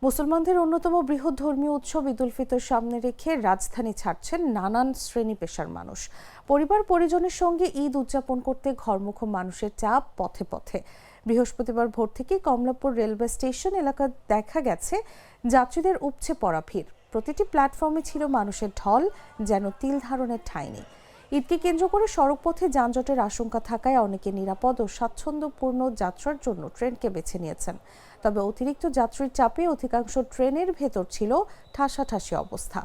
মুসলমানদের অন্যতম বৃহৎ ধর্মীয় উৎসব ঈদ উল ফিতর সামনে রেখে রাজধানী ছাড়ছেন নানান শ্রেণী পেশার মানুষ। পরিবার পরিজনের সঙ্গে ঈদ উদযাপন করতে ঘরমুখো মানুষের চাপ পথে পথে। বৃহস্পতিবার ভোর থেকে কমলাপুর রেলওয়ে স্টেশন এলাকা দেখা গেছে যাত্রীদের উপচে পড়া ভিড়। প্রতিটি প্ল্যাটফর্মে ছিল মানুষের ঢল, যেন তিল ধারণের ঠাঁই নেই। ঈদকে কেন্দ্র করে সড়কপথে যানজটের আশঙ্কা থাকায় অনেকে নিরাপদ ও স্বাচ্ছন্দ্যপূর্ণ যাত্রার জন্য ট্রেনকে বেছে নিয়েছেন। তবে অতিরিক্ত যাত্রীর চাপে অধিকাংশ ট্রেনের ভেতর ছিল ঠাসাঠাসি অবস্থা।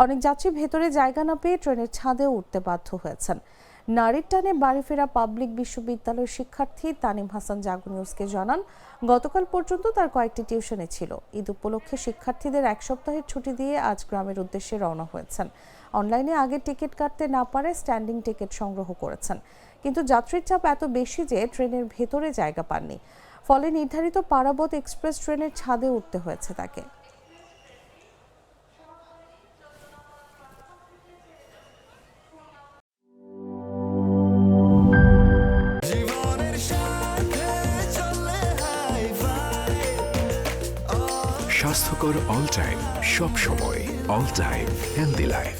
অনেক যাত্রী ভেতরে জায়গা না পেয়ে ট্রেনের ছাদেও উঠতে বাধ্য হয়েছেন। নারীর টানে বাড়ি ফেরা পাবলিক বিশ্ববিদ্যালয়ের শিক্ষার্থী তানিম হাসান জাগো নিউজকে জানান, গতকাল পর্যন্ত তার কয়েকটি টিউশনে ছিল। ঈদ উপলক্ষে শিক্ষার্থীদের এক সপ্তাহের ছুটি দিয়ে আজ গ্রামের উদ্দেশ্যে রওনা হয়েছেন। অনলাইনে আগে টিকিট কাটতে না পারে স্ট্যান্ডিং টিকিট সংগ্রহ করেছেন, কিন্তু যাত্রীর চাপ এত বেশি যে ট্রেনের ভেতরে জায়গা পাননি। ফলে নির্ধারিত পারাবত এক্সপ্রেস ট্রেনের ছাদে উঠতে হয়েছে তাকে। স্বাস্থ্যকর অল টাইম, সব সময় অল টাইম হেলদি লাইফ।